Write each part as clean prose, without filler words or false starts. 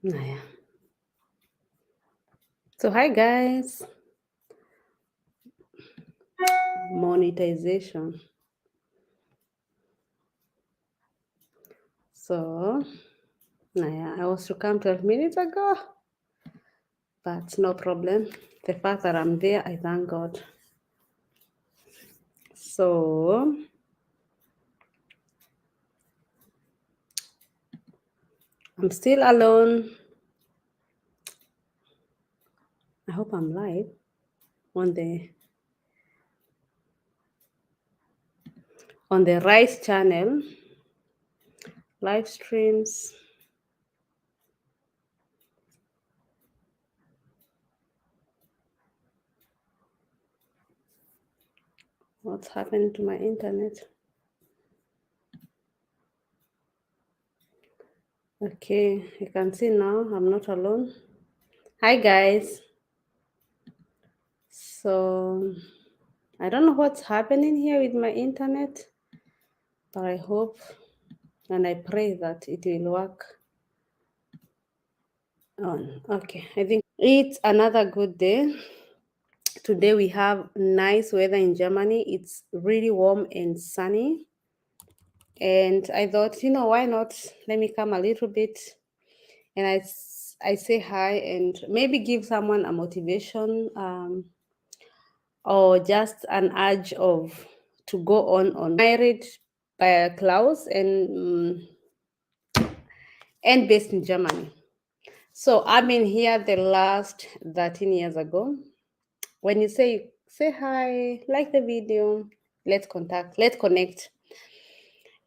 Naja. So hi guys, monetization. So I was to come 12 minutes ago, but no problem. The fact that I'm there, I thank God. So I'm still alone. I hope I'm live on the right channel. Live streams. What's happened to my internet? Okay, you can see now I'm not alone. Hi guys. So I don't know what's happening here with my internet, but I hope and I pray that it will work on. Okay, I think it's another good day. Today we have nice weather in Germany. It's really warm and sunny. And I thought, why not? Let me come a little bit and I say hi and maybe give someone a motivation or just an urge of to go on. Married by Klaus and based in Germany. So I've been here the last 13 years ago. When you say hi, like the video, let's connect.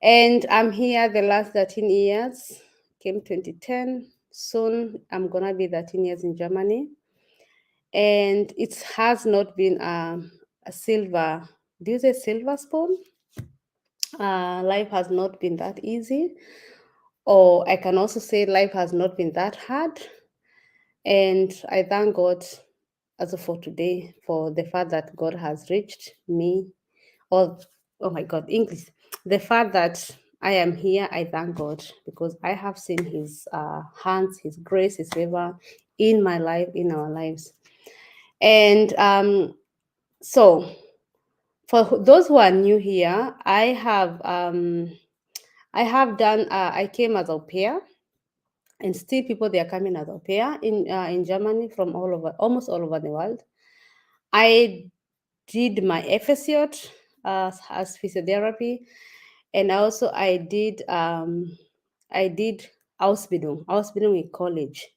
And I'm here the last 13 years, came 2010. Soon I'm gonna be 13 years in Germany. And it has not been a silver, do you say silver spoon? Life has not been that easy. Or I can also say life has not been that hard. And I thank God as of for today for the fact that God has reached me. Or, oh my God, English. The fact that I am here, I thank God because I have seen His hands, His grace, His favor in my life, in our lives. And so, for those who are new here, I have done. I came as au pair, and still people they are coming as au pair in Germany from all over, almost all over the world. I did my FSJ as physiotherapy, and also I did Ausbildung in college.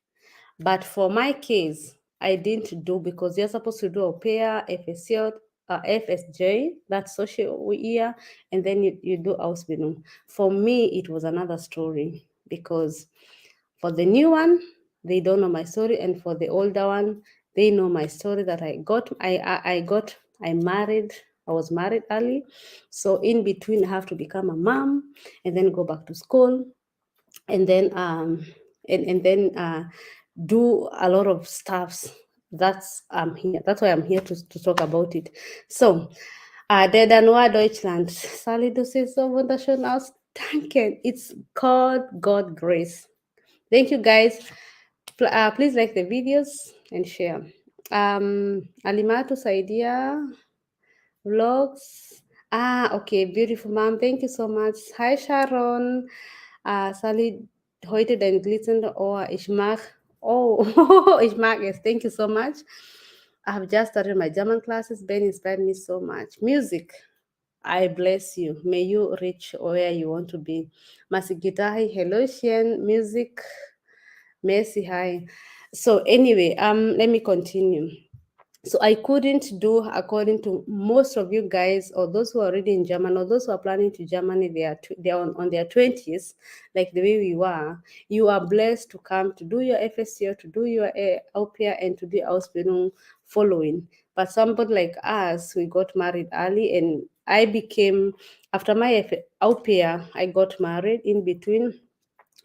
But for my case, I didn't do because you're supposed to do au pair, FSJ, FSJ, that's social year, and then you do Ausbildung. For me, it was another story because for the new one, they don't know my story, and for the older one, they know my story that I married. I was married early, so in between, I have to become a mom and then go back to school, and then do a lot of stuffs. That's I'm here. That's why I'm here to talk about it. So, der Danois Deutschland, Sally, das ist so wunderschön aus. Danke. It's called God Grace. Thank you, guys. Please like the videos and share. Alimatu Saidia vlogs. Okay, beautiful mom. Thank you so much. Hi, Sharon. Sally, heute dein glitzernde Ohr. Ich mag. Oh, ich mag es. Thank you so much. I have just started my German classes. Ben inspired me so much. Music. I bless you. May you reach where you want to be. Masigitahi, hello, Shen. Music. Mercy, hi. So anyway, let me continue. So I couldn't do according to most of you guys or those who are already in Germany or those who are planning to Germany, they are on their 20s, like the way we were. You are blessed to come to do your FSC, to do your au pair, and to do Ausbildung following. But somebody like us, we got married early, and I became, after my au pair, I got married in between,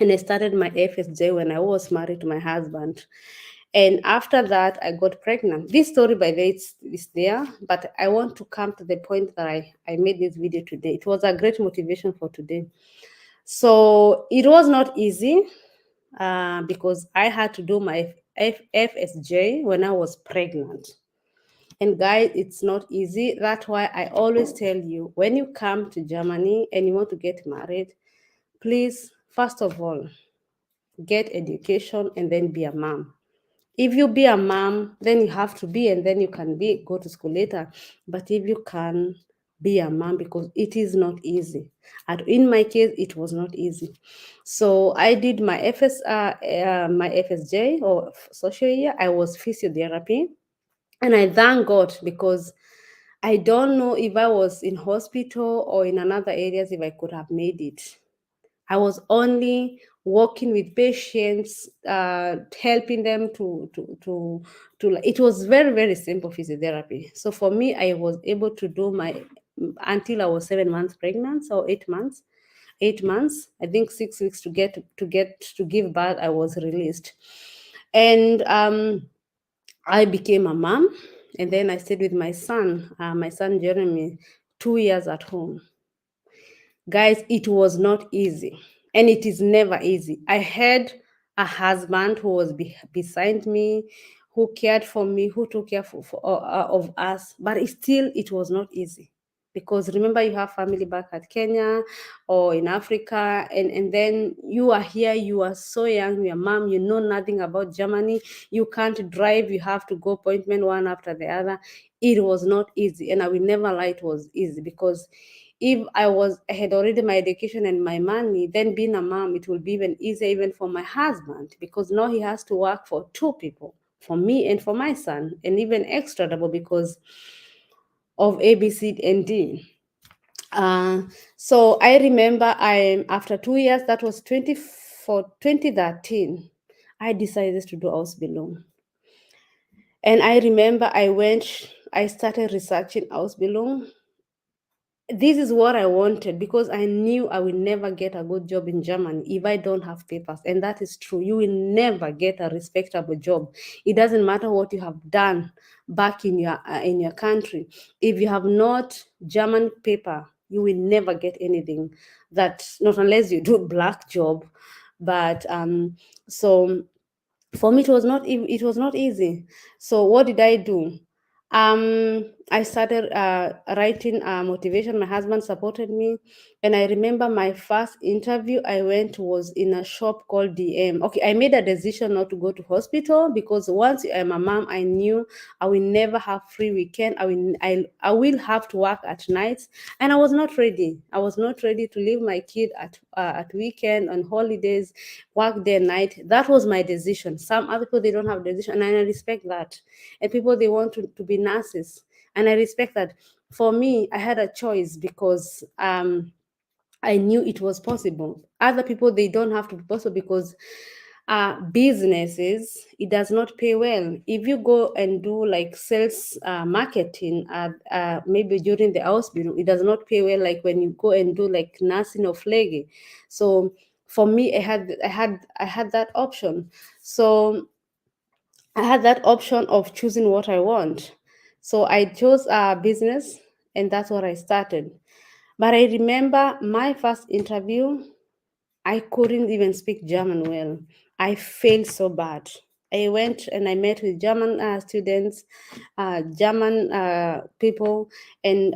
and I started my FSJ when I was married to my husband. And after that, I got pregnant. This story, by the way, is there, but I want to come to the point that I made this video today. It was a great motivation for today. So it was not easy. because I had to do my FSJ when I was pregnant. And guys, it's not easy. That's why I always tell you, when you come to Germany and you want to get married, please, first of all, get education and then be a mom. If you be a mom, then you have to be, and then you can be go to school later. But if you can be a mom, because it is not easy. And in my case, it was not easy. So I did my my FSJ or social year. I was physiotherapy, and I thank God because I don't know if I was in hospital or in another areas if I could have made it. I was only working with patients, helping them it was very, very simple physiotherapy. So for me, I was able to do my, until I was 7 months pregnant or 8 months. 8 months, I think 6 weeks to give birth, I was released. And I became a mom, and then I stayed with my son Jeremy, 2 years at home. Guys, it was not easy, and it is never easy. I had a husband who was beside me, who cared for me, who took care of us, but it was not easy. Because remember, you have family back at Kenya or in Africa, and then you are here, you are so young, your mom, you know nothing about Germany, you can't drive, you have to go appointment one after the other. It was not easy, and I will never lie, it was easy, because if I had already my education and my money, then being a mom, it will be even easier even for my husband, because now he has to work for two people, for me and for my son, and even extra double because of A, B, C, and D. So I remember after 2 years, that was 2013, I decided to do Ausbildung. And I remember I started researching Ausbildung. This is what I wanted, because I knew I will never get a good job in Germany if I don't have papers. And that is true. You will never get a respectable job. It doesn't matter what you have done back in your country. If you have not German paper, you will never get anything. That, not unless you do black job. But so for me, it was not easy. So what did I do? I started writing motivation. My husband supported me, and I remember my first interview I went was in a shop called DM. Okay, I made a decision not to go to hospital, because once I'm a mom, I knew I will never have free weekend. I will have to work at nights, and I was not ready. I was not ready to leave my kid at weekend, on holidays, work day and night. That was my decision. Some other people, they don't have decision, and I respect that. And people, they want to be nurses, and I respect that. For me, I had a choice, because I knew it was possible. Other people, they don't have to be possible, because businesses, it does not pay well. If you go and do like sales, marketing, maybe during the Ausbildung, it does not pay well like when you go and do like nursing or Pflege. So for me, I had that option. So I had that option of choosing what I want. So I chose business, and that's what I started. But I remember my first interview, I couldn't even speak German well. I failed so bad. I went and I met with German students, German people, and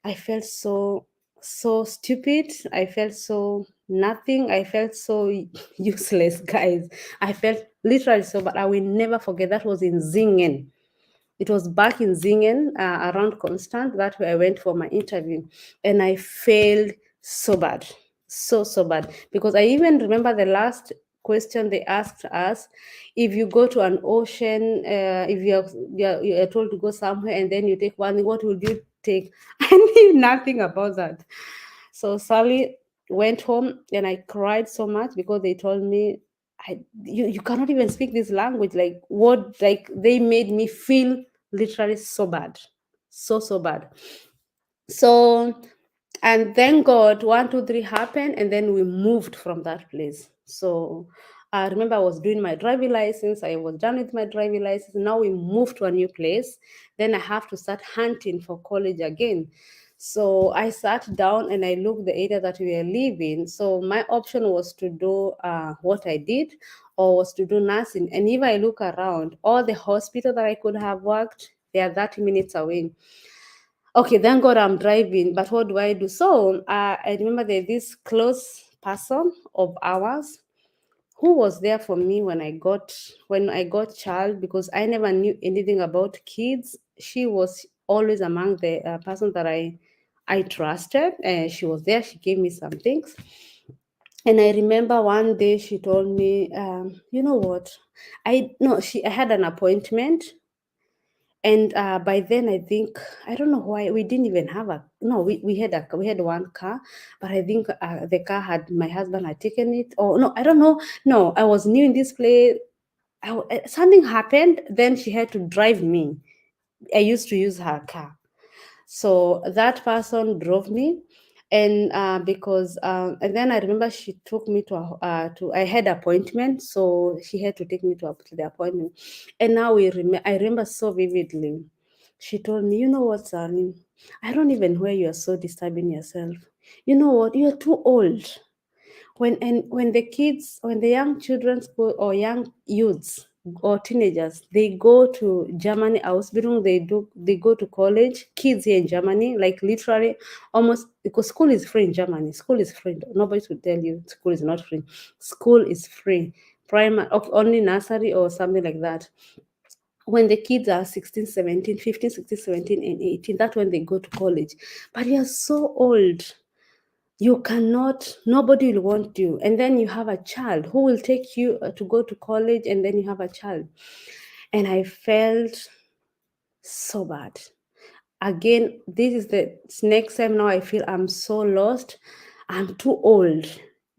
I felt so stupid. I felt so nothing. I felt so useless, guys. I felt literally so bad. I will never forget. That was in Zingen. It was back in Zingen, around Constant. That's where I went for my interview, and I failed so bad, so bad. Because I even remember the last question they asked us: if you go to an ocean, if you're told to go somewhere, and then you take one, what will you take? I knew nothing about that. So Sally went home, and I cried so much, because they told me, you cannot even speak this language. Like, what? Like, they made me feel literally so bad, so bad. So, and thank God, 1 2 3 happened, and then we moved from that place. So I remember I was doing my driving license. I was done with my driving license. Now we moved to a new place. Then I have to start hunting for college again. So I sat down and I looked the area that we were living. So my option was to do what I did, or was to do nursing. And if I look around, all the hospital that I could have worked, they are 30 minutes away. Okay, thank God I'm driving, but what do I do? So I remember there's this close person of ours who was there for me when I got child, because I never knew anything about kids. She was always among the person that I trusted, and she was there. She gave me some things, and I remember one day she told me, you know what? I no, she I had an appointment, and by then I think, I don't know why we didn't even have a no, we had one car, but I think the car had my husband had taken it, or no, I don't know. No, I was new in this place. Something happened. Then she had to drive me. I used to use her car. So that person drove me, and and then I remember she took me to I had appointment, so she had to take me to the appointment. And now I remember so vividly. She told me, you know what, Sally, I don't even know why you are so disturbing yourself. You know what, you are too old. When the young children go, or young youths or teenagers, they go to Germany, Ausbildung, they go to college. Kids here in Germany, like literally almost, because school is free in Germany. School is free. Nobody will tell you school is not free. School is free. Primary, okay, only nursery or something like that. When the kids are 16, 17, 15, 16, 17, and 18, that's when they go to college. But you are so old, you cannot, nobody will want you. And then you have a child who will take you to go to college, and then you have a child. And I felt so bad. Again, this is the next time. Now I feel I'm so lost. I'm too old.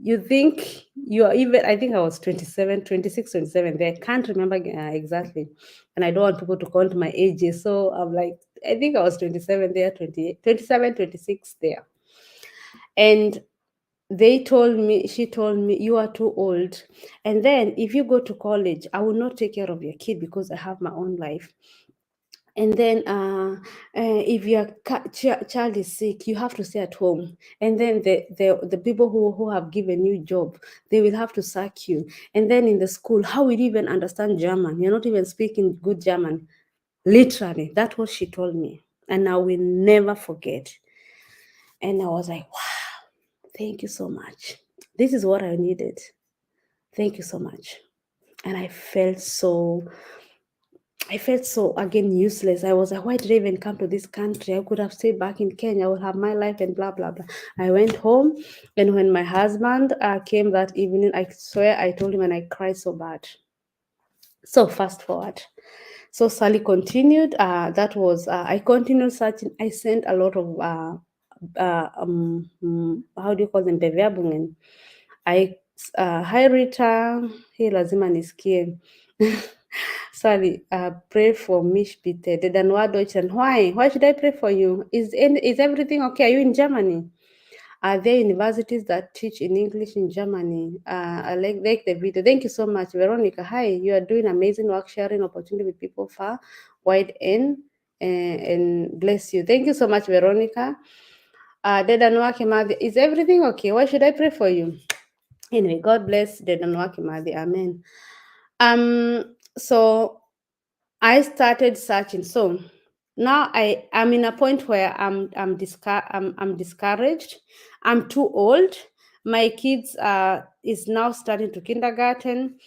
You think you are even, I think I was 27, 26, 27 there. I can't remember exactly. And I don't want people to count my ages. So I'm like, I think I was 27 there, 28, 27, 26 there. And she told me, you are too old. And then if you go to college, I will not take care of your kid because I have my own life. And then if your child is sick, you have to stay at home. And then the people who have given you job, they will have to sack you. And then in the school, how will you even understand German? You're not even speaking good German. Literally, that's what she told me, and I will never forget. And I was like, wow, thank you so much. This is what I needed. Thank you so much. And I felt so again useless. I was like, why did I even come to this country? I could have stayed back in Kenya. I would have my life and blah blah blah. I went home, and when my husband came that evening, I swear I told him, and I cried so bad. So fast forward. So Sally continued. I continued searching. I sent a lot of how do you call them, Bewerbungen. Hi Rita, hii lazima nisikie. Sally, pray for mich bitte. Dedanwa Deutschland. Why should I pray for you? Is everything okay? Are you in Germany? Are there universities that teach in English in Germany? I like the video. Thank you so much, Veronica. Hi, you are doing amazing work, sharing opportunity with people far, wide, and bless you. Thank you so much, Veronica. Dedanwa Kimathi, is everything okay? Why should I pray for you? Anyway, God bless Dedanwa Kimathi. Amen. So I started searching. So now I'm in a point where I'm discouraged. I'm too old. My kids is now starting to kindergarten.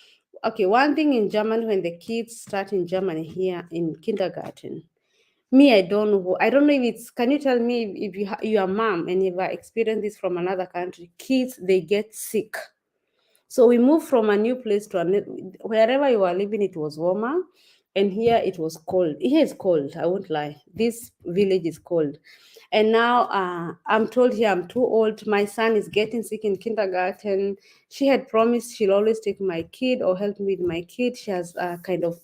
Okay, one thing in Germany, when the kids start in Germany here in kindergarten, me, I don't know. I don't know if it's. Can you tell me if you are mom and you've experienced this from another country? Kids, they get sick. So we moved from a new place to wherever you were living, it was warmer, and here it was cold. Here is cold. I won't lie. This village is cold, and now I'm told here I'm too old. My son is getting sick in kindergarten. She had promised she'll always take my kid or help me with my kid. She has kind of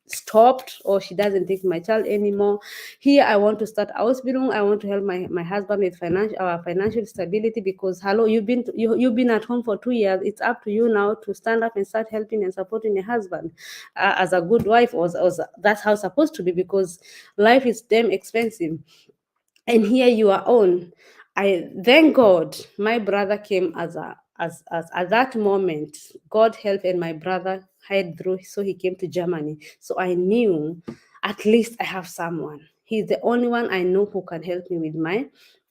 stopped, or she doesn't take my child anymore. Here I want to start Ausbildung. I want to help my husband with financial stability, because hello, you've been at home for 2 years. It's up to you now to stand up and start helping and supporting your husband as a good wife, or that's how it's supposed to be, because life is damn expensive. and here you are on. I thank God my brother came as at that moment. God helped, and my brother had through, so he came to Germany. So I knew at least I have someone. He's the only one I know who can help me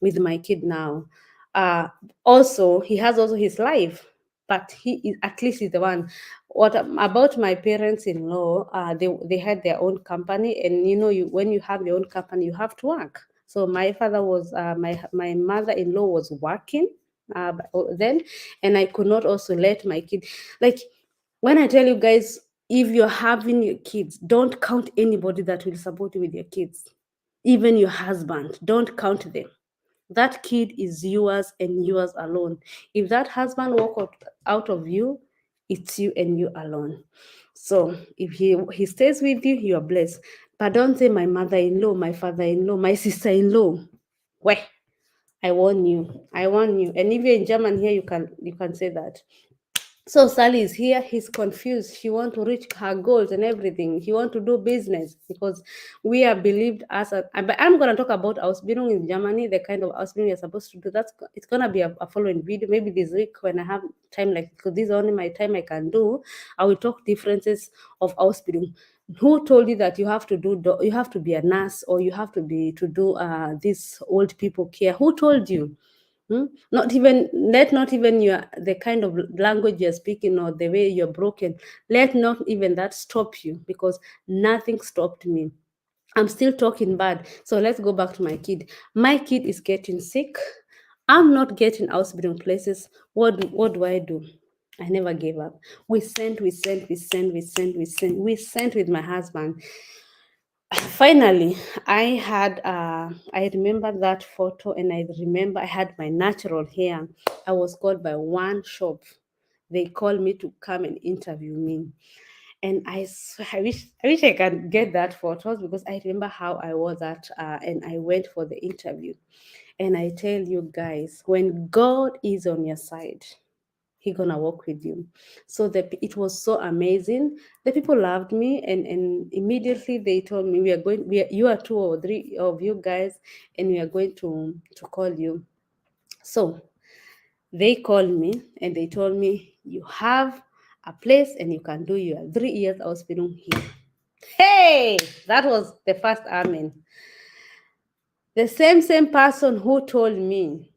with my kid now. Uh, Also, he has also his life, but he is at least he's the one. What about my parents-in-law? They had their own company, and you when you have your own company, you have to work. So my father was my mother-in-law was working then, and I could not also let my kid, like, when I tell you guys, if you're having your kids, don't count anybody that will support you with your kids. Even your husband, don't count them. That kid is yours and yours alone. If that husband walk out of you, it's you and you alone. So if he stays with you, you are blessed. But don't say my mother-in-law, my father-in-law, my sister-in-law. Where? I warn you. I warn you. And if you're in German here, you can say that. So Sally is here. He's confused. She want to reach her goals and everything. He want to do business because we are believed as a. But I'm gonna talk about Ausbildung in Germany, the kind of Ausbildung you're supposed to do. It's gonna be a following video, maybe this week when I have time. Like, because this is only my time I can do. I will talk differences of Ausbildung. Who told you that you have to you have to be a nurse, or you have to do this old people care? Who told you? Not even your the kind of language you're speaking or the way you're broken. Let not even that stop you, because nothing stopped me. I'm still talking bad. So let's go back to my kid. My kid is getting sick. I'm not getting Ausbildung places. What do I do? I never gave up. We sent with my husband. Finally, I remember that photo, and I remember I had my natural hair. I was called by one shop. They called me to come and interview me. And I wish I can get that photos, because I remember how I was and I went for the interview. And I tell you guys, when God is on your side, he gonna walk with you. So it was so amazing. The people loved me, and immediately they told me, you are 2 or 3 of you guys, and we are going to call you. So they called me and they told me, you have a place and you can do your 3 years Ausbildung here. Hey, that was the first amen. The same person who told me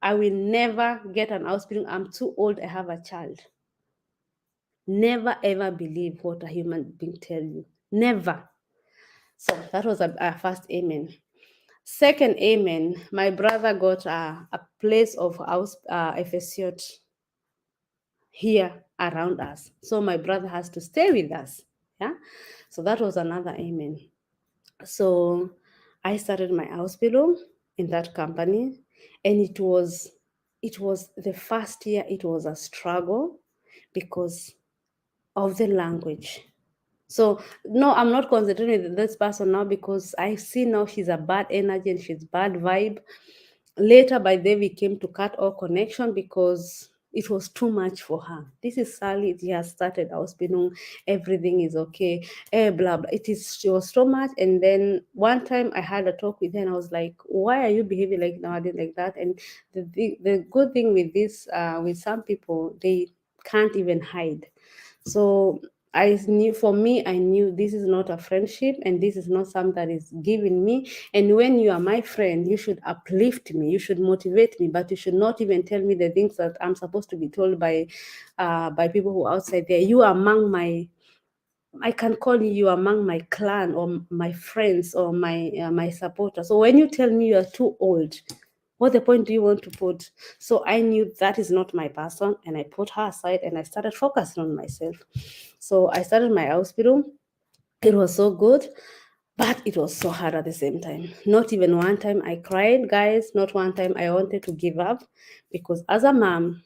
I will never get an Ausbildung, I'm too old, I have a child. Never ever believe what a human being tell you. Never. So that was a first amen. Second amen, my brother got a place of house FSCOT here around us. So my brother has to stay with us. Yeah. So that was another amen. So I started my Ausbildung in that company, and it was the first year, it was a struggle because of the language. So no, I'm not concentrating with this person now, because I see now she's a bad energy and she's bad vibe. Later by then we came to cut all connection because it was too much for her. This is Sally, she has started Ausbildung, everything is okay, blah blah. She was so much. And then one time I had a talk with her and I was like, why are you behaving like nowadays like that? And the good thing with this, with some people, they can't even hide. So I knew this is not a friendship, and this is not something that is given me. And when you are my friend, you should uplift me, you should motivate me, but you should not even tell me the things that I'm supposed to be told by people who are outside there. You are among I can call you among my clan or my friends or my supporters. So when you tell me you are too old, what the point do you want to put? So I knew that is not my person, and I put her aside and I started focusing on myself. So I started my Ausbildung. It was so good, but it was so hard at the same time. Not even one time I cried, guys. Not one time I wanted to give up, because as a mom,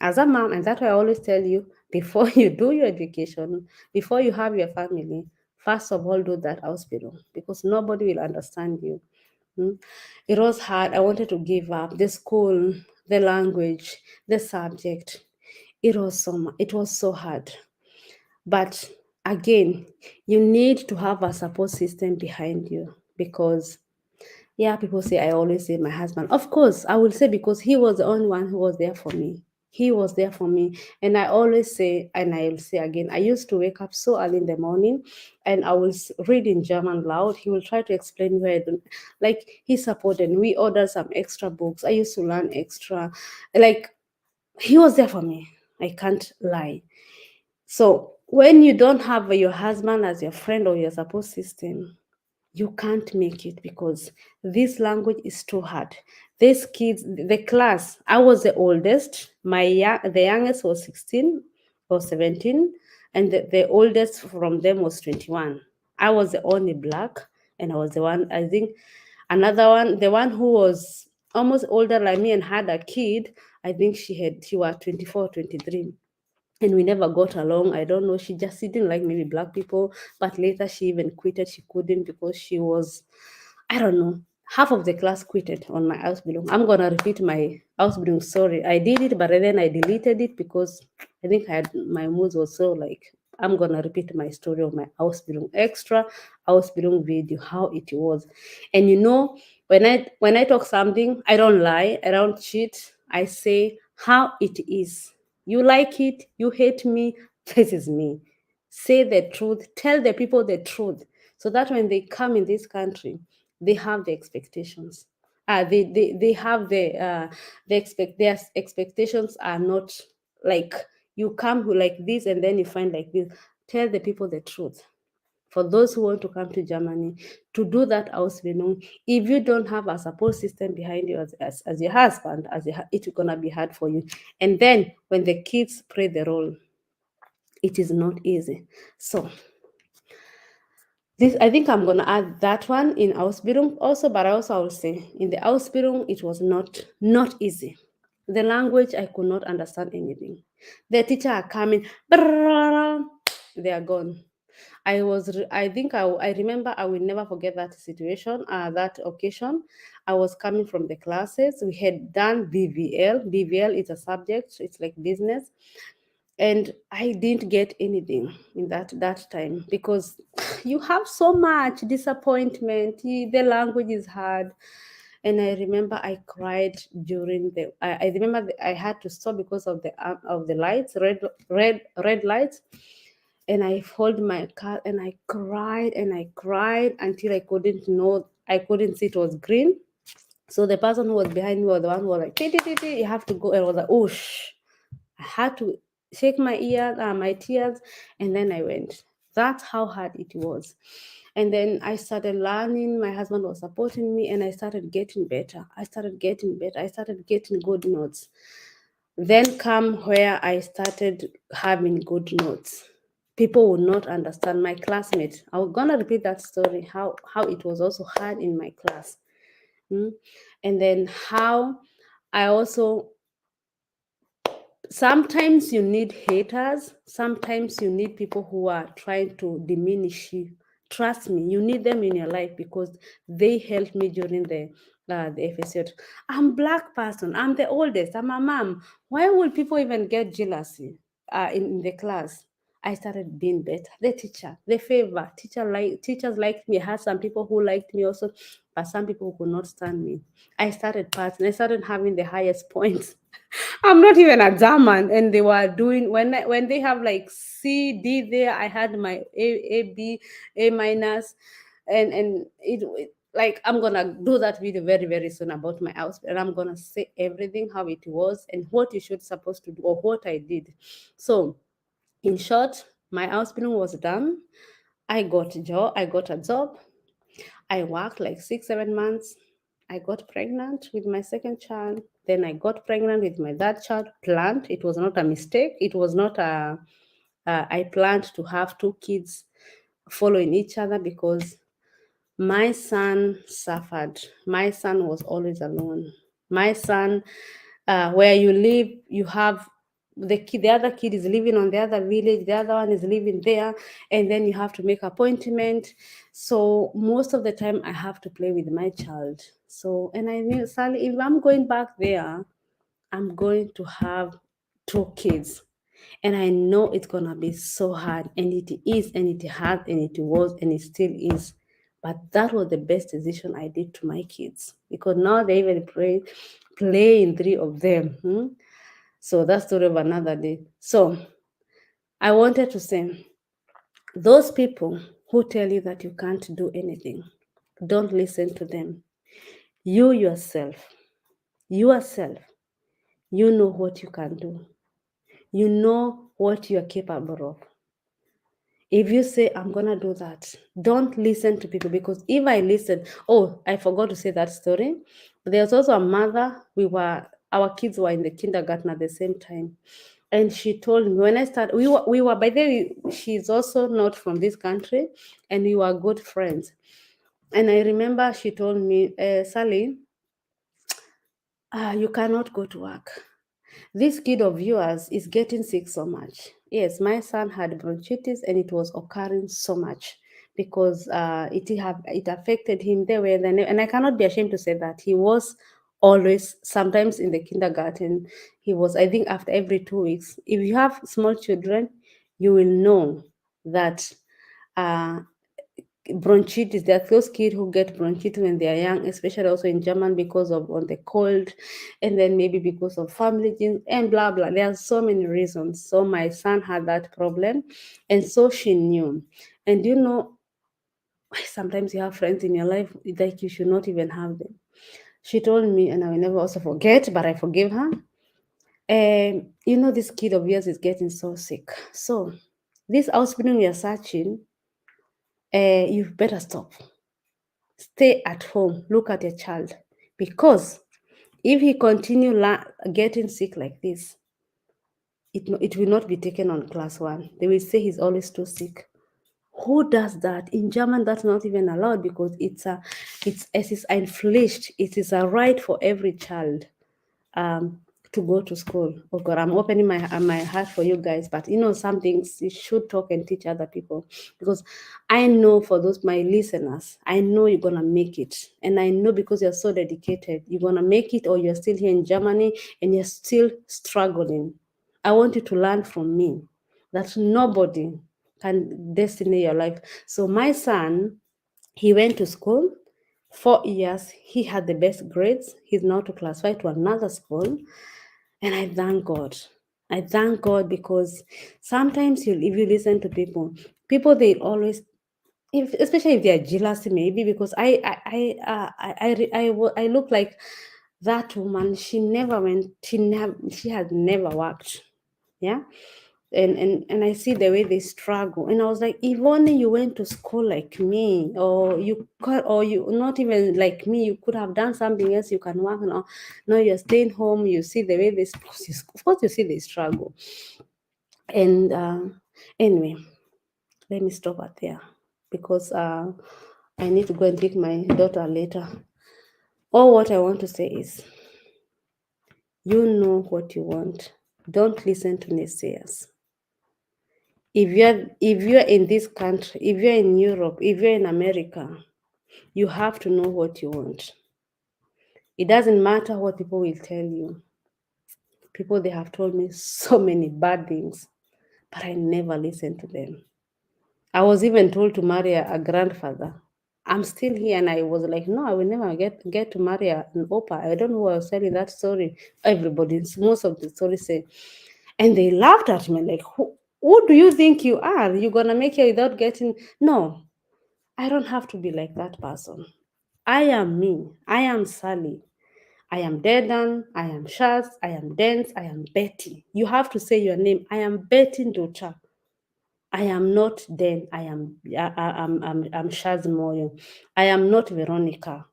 and that's why I always tell you, before you do your education, before you have your family, first of all, do that Ausbildung, because nobody will understand you. It was hard. I wanted to give up. The school, the language, the subject. It was so hard. But again, you need to have a support system behind you, because Yeah, people say I always say my husband. Of course, I will say because he was the only one who was there for me. He was there for me. And I always say, and I'll say again, I used to wake up so early in the morning and I will read in German loud. He will try to explain where I don't like he supported. We ordered some extra books. I used to learn extra. Like he was there for me. I can't lie. So when you don't have your husband as your friend or your support system, you can't make it because this language is too hard. These kids, the class, I was the oldest. The youngest was 16 or 17, and the oldest from them was 21. I was the only black, and I was the one, I think, another one, the one who was almost older like me and had a kid. I think she was 24, 23, and we never got along. I don't know. She didn't like maybe black people, but later she even quitted. She couldn't because she was, I don't know. Half of the class quitted on my Ausbildung. I'm gonna repeat my Ausbildung story. I did it, but then I deleted it because I think my mood was so like I'm gonna repeat my story of my Ausbildung extra Ausbildung video, how it was. And when I talk something, I don't lie, I don't cheat. I say how it is. You like it, you hate me, this is me. Say the truth, tell the people the truth, so that when they come in this country, they have the expectations. They have their expectations are not like you come like this and then you find like this. Tell the people the truth. For those who want to come to Germany to do that Ausbildung, if you don't have a support system behind you as your husband, it's gonna be hard for you. And then when the kids play the role, it is not easy. So this, I think I'm gonna add that one in Ausbildung also, but I will say in the Ausbildung it was not easy. The language I could not understand anything. The teacher are coming, they are gone. I think I remember, I will never forget that situation, that occasion. I was coming from the classes. We had done BVL. BVL is a subject, it's like business. And I didn't get anything in that time because you have so much disappointment. The language is hard. And I remember I cried during I remember I had to stop because of the lights, red lights, and I hold my car and I cried until I couldn't see it was green. So the person who was behind me was the one who was like, "Tee, tee, tee, tee, you have to go," and I was like, "Oh, shh." I had to shake my tears, and then I went. That's how hard it was. And then I started learning. My husband was supporting me, and I started getting better. I started getting better. I started getting good notes. Then come where I started having good notes. People would not understand. My classmates. I'm gonna repeat that story. How it was also hard in my class. And then how I also sometimes you need haters, sometimes you need people who are trying to diminish you. Trust me, you need them in your life because they helped me during the FSU. I'm black person, I'm the oldest, I'm a mom. Why would people even get jealousy in the class? I started being better. The teacher, the favor, teachers liked me. I had some people who liked me also, but some people who could not stand me. I started passing. I started having the highest points. I'm not even a German, and they were doing when they have like C, D there. I had my A, B, A minus, and like I'm gonna do that video very very soon about my house, and I'm gonna say everything how it was and what you should supposed to do or what I did. So, in short, my hospital was done. I got a job. I worked like 6, 7 months. I got pregnant with my second child. Then I got pregnant with my third child. Planned. It was not a mistake. It was not a. I planned to have 2 kids following each other because my son suffered. My son was always alone. My son, where you live, you have the other kid is living on the other village, the other one is living there, and then you have to make appointment. So most of the time I have to play with my child. So, and I knew, Sally, if I'm going back there, I'm going to have 2 kids. And I know it's gonna be so hard, and it is, and it has, and it was, and it still is. But that was the best decision I did to my kids, because now they even play in 3 of them. So that's story of another day. So I wanted to say, those people who tell you that you can't do anything, don't listen to them. You yourself, you know what you can do. You know what you are capable of. If you say, I'm going to do that, don't listen to people, because if I listen, oh, I forgot to say that story. There's also a mother, our kids were in the kindergarten at the same time. And she told me when I started, we were by the way, she's also not from this country, and we were good friends. And I remember she told me, Sally, you cannot go to work. This kid of yours is getting sick so much. Yes, my son had bronchitis, and it was occurring so much because it affected him the way. And I cannot be ashamed to say that he was always, sometimes in the kindergarten, he was, I think, after every 2 weeks. If you have small children, you will know that uh, bronchitis, there are those kids who get bronchitis when they are young, especially also in German, because of on the cold, and then maybe because of family genes and blah blah. There are so many reasons. So my son had that problem, and so she knew. And sometimes you have friends in your life like you should not even have them. She told me, and I will never also forget, but I forgive her. This kid of yours is getting so sick. So this hospital we are searching, you better stop. Stay at home, look at your child, because if he continue getting sick like this, it will not be taken on class 1. They will say he's always too sick. Who does that? In German, that's not even allowed, because it's inflict. It is a right for every child to go to school. Oh God, I'm opening my heart for you guys, but some things you should talk and teach other people, because I know for those my listeners, I know you're gonna make it, and I know because you're so dedicated, you're gonna make it, or you're still here in Germany and you're still struggling. I want you to learn from me that nobody can destiny your life. So my son, he went to school 4 years. He had the best grades. He's now to class 5 to another school. And I thank God. I thank God, because sometimes if you listen to people they always, especially if they are jealous, maybe because I look like that woman. She never went. She had never worked. Yeah. And I see the way they struggle, and I was like, if only you went to school like me, or you could, or you not even like me, you could have done something else. You can work now. Now you're staying home. You see the way they, of course, you see they struggle. And anyway, let me stop at there, because I need to go and pick my daughter later. All what I want to say is, you know what you want. Don't listen to naysayers. If you're in this country, if you're in Europe, if you're in America, you have to know what you want. It doesn't matter what people will tell you. People, they have told me so many bad things, but I never listened to them. I was even told to marry a grandfather. I'm still here, and I was like, no, I will never get to marry an opa. I don't know who I was telling that story. Most of the stories say, and they laughed at me like, who do you think you are? You're gonna make it without getting? No, I don't have to be like that person. I am me. I am Sally. I am Dedan. I am Shaz. I am Dance. I am Betty. You have to say your name. I am Betty Ndocha. I am not Den. I'm Shaz Moyo. I am not Veronica.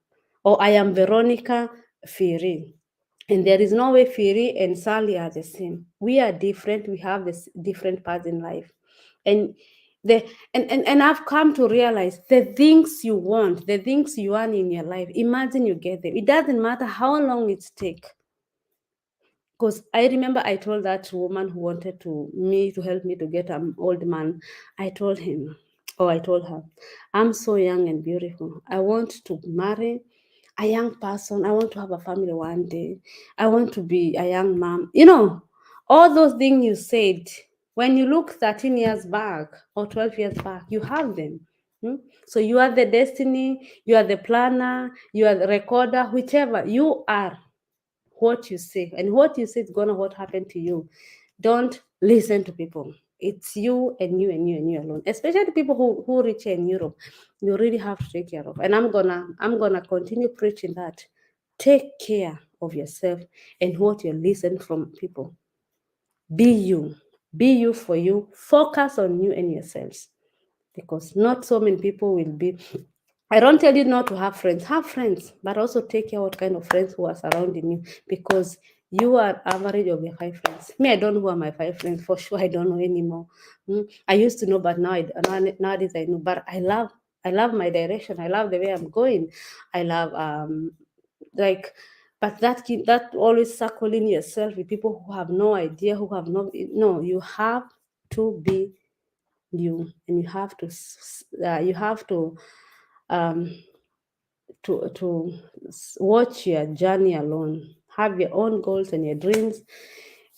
Or I am Veronica Firi. And there is no way Firi and Sally are the same. We are different. We have this different paths in life. And and I've come to realize the things you want, the things you want in your life, imagine you get them. It doesn't matter how long it takes. Because I remember I told that woman who wanted to help me to get an old man, I told her, I'm so young and beautiful. I want to marry a young person. I want to have a family one day. I want to be a young mom. All those things you said, when you look 13 years back or 12 years back, you have them. So you are the destiny, you are the planner, you are the recorder, whichever you are. What you say and what you say is gonna what happened to you. Don't listen to people. It's you and you and you and you alone. Especially the people who reach in Europe, you really have to take care of. And I'm gonna continue preaching that. Take care of yourself and what you listen from people. Be you. Be you for you. Focus on you and yourselves. Because not so many people will be. I don't tell you not to have friends. Have friends, but also take care what kind of friends who are surrounding you, because you are average of your 5 friends. Me, I don't know who are my 5 friends for sure. I don't know anymore. I used to know, but nowadays I know. But I love my direction. I love the way I'm going. I love like, but that always circling yourself with people who have no idea, who have no. You have to be you, and you have um to watch your journey alone. Have your own goals and your dreams,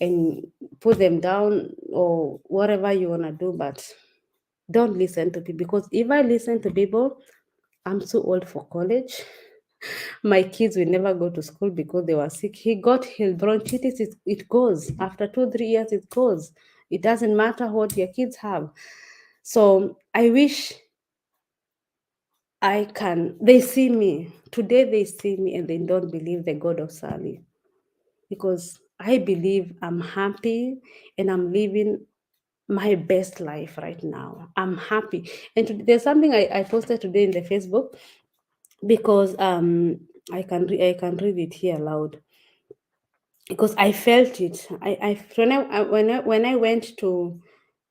and put them down or whatever you want to do, but don't listen to people, because if I listen to people, I'm too old for college. My kids will never go to school because they were sick. He got his bronchitis. It goes after 2 3 years. It goes. It doesn't matter what your kids have. So I wish they see me. Today they see me and they don't believe the God of Sally. Because I believe I'm happy and I'm living my best life right now. I'm happy. And there's something I posted today in the Facebook, because I can read it here aloud, because I felt it. When I went to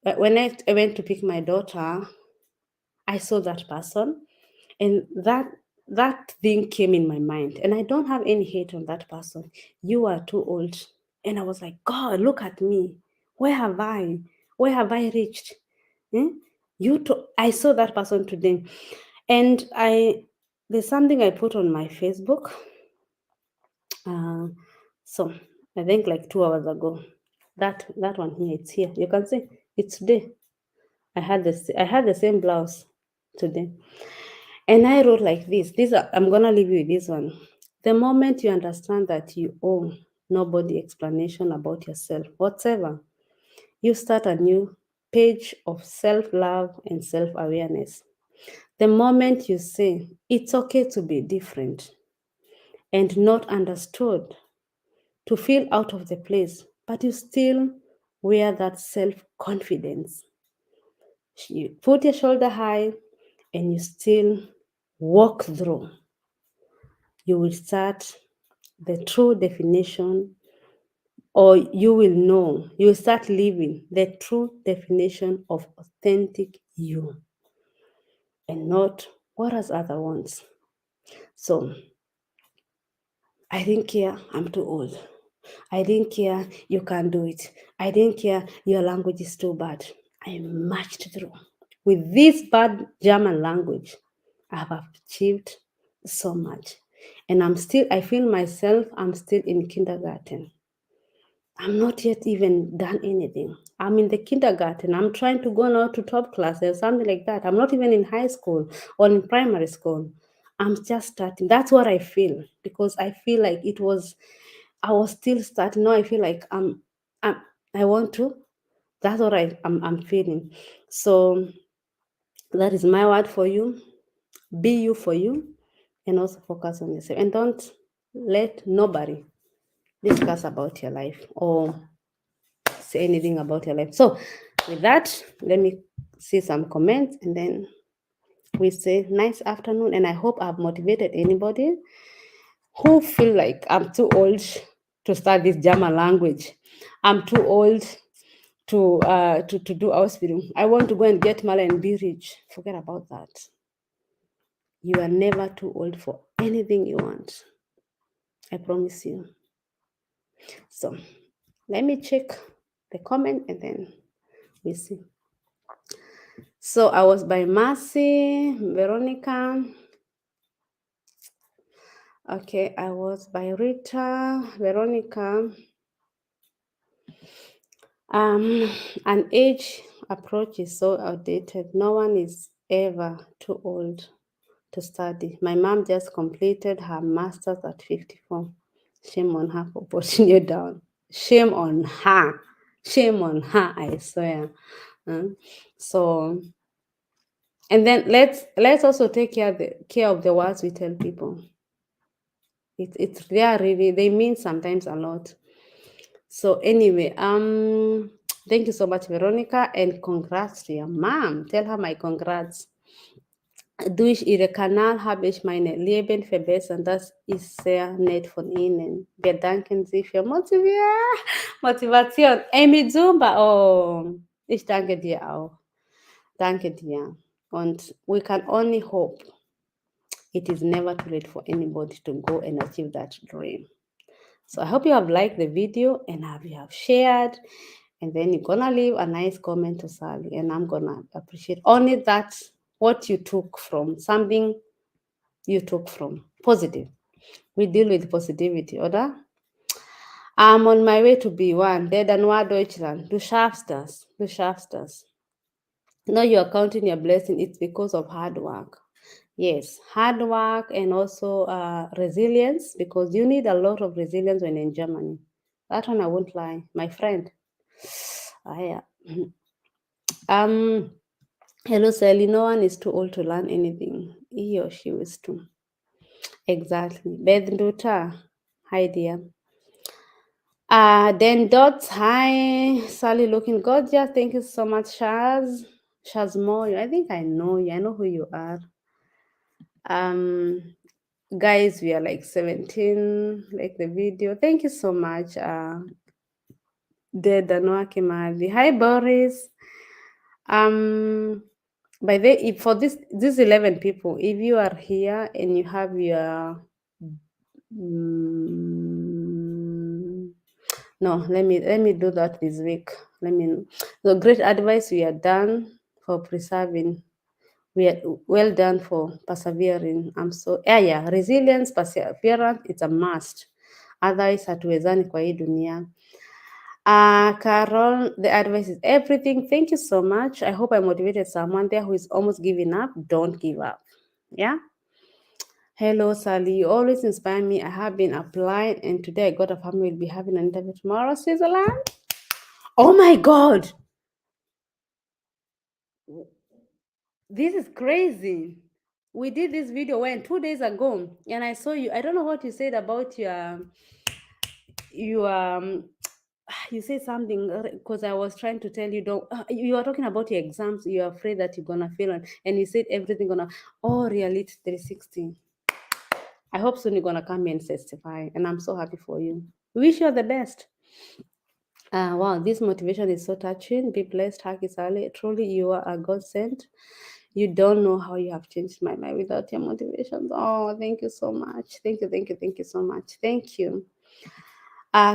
I went to pick my daughter, I saw that person, and that thing came in my mind, and I don't have any hate on that person. You are too old. And I was like, God, look at me. Where have I reached? I saw that person today. And there's something I put on my Facebook. So I think like 2 hours ago. That one here, it's here. You can see it's today. I had the same blouse today. And I wrote like this. I'm gonna leave you with this one. The moment you understand that you owe nobody explanation about yourself, whatever, you start a new page of self-love and self-awareness. The moment you say it's okay to be different and not understood, to feel out of the place, but you still wear that self-confidence. You put your shoulder high and you still walk through. You will start the true definition, or you will start living the true definition of authentic you, and not what has other ones. So I didn't care, I'm too old. I didn't care, you can't do it. I didn't care, your language is too bad. I marched through. With this bad German language, I have achieved so much. And I feel myself, I'm still in kindergarten. I'm not yet even done anything. I'm in the kindergarten. I'm trying to go now to top class or something like that. I'm not even in high school or in primary school. I'm just starting. That's what I feel, because I feel like I was still starting. Now I feel like I want to. That's what I'm feeling. So that is my word for you. Be you for you, and also focus on yourself. And don't let nobody discuss about your life or say anything about your life. So with that, let me see some comments, and then we say nice afternoon. And I hope I've motivated anybody who feel like I'm too old to start this German language. I'm too old to do Ausbildung. I want to go and get married and be rich. Forget about that. You are never too old for anything you want. I promise you. So let me check the comment and then we see. So I was by Mercy, Veronica. Okay, I was by Rita, Veronica. An age approach is so outdated. No one is ever too old to study. My mom just completed her master's at 54. Shame on her for putting you down. Shame on her. Shame on her, I swear. So, and then let's also take care of the words we tell people. It's really, they mean sometimes a lot. So anyway, thank you so much, Veronica, and congrats to your mom. Tell her my congrats. Du ich Ihre Kanal habe ich meine Leben verbessert. Das ist sehr nett von Ihnen. Wir danken Sie für Motivation. Amy Zumba, oh, ich danke dir auch. Danke dir. Und we can only hope it is never too late for anybody to go and achieve that dream. So I hope you have liked the video and you have shared. And then you're gonna leave a nice comment to Sally, and I'm gonna appreciate only that what you took from something you took from positive. We deal with positivity, oder? I'm on my way to B1. Der Danois Deutschland. Du schaffst das. Du schaffst das. Now you are counting your blessing. It's because of hard work. Yes, hard work and also resilience, because you need a lot of resilience when in Germany. That one I won't lie, my friend. Yeah. Hello, Sally. No one is too old to learn anything. He or she was too. Exactly. Beth Nduta. Hi, dear. Then Dots. Hi, Sally. Looking gorgeous. Thank you so much, Shaz. Shaz Moyo. I think I know you. I know who you are. Guys, we are like 17. Like the video. Thank you so much. De Danoa Kimadi. Hi, Boris. By the way, for these 11 people, if you are here and you have your no, let me do that this week. The great advice we are done for preserving. We are well done for persevering. Resilience, perseverance, it's a must. Otherwise, hatuwezani kwa hii dunia. Carol, the advice is everything. Thank you so much. I hope I motivated someone there who is almost giving up. Don't give up. Yeah. Hello, Sally. You always inspire me. I have been applying, and today I got a family. Will be having an interview tomorrow, Switzerland. Oh my God. This is crazy. We did this video 2 days ago, and I saw you. I don't know what you said about you said something because I was trying to tell you, don't you are talking about your exams. You're afraid that you're gonna fail, and you said everything gonna reality 360. I hope soon you're gonna come here and testify, and I'm so happy for you. Wish you the best. Wow, this motivation is so touching. Be blessed, Haki Sally. Truly, you are a God sent. You don't know how you have changed my life without your motivation. Oh, thank you so much. Thank you so much. Thank you.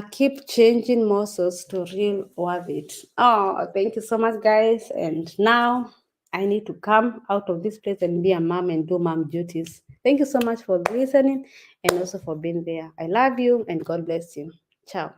Keep changing muscles to real worth it. Oh, thank you so much, guys. And now I need to come out of this place and be a mom and do mom duties. Thank you so much for listening and also for being there. I love you and God bless you. Ciao.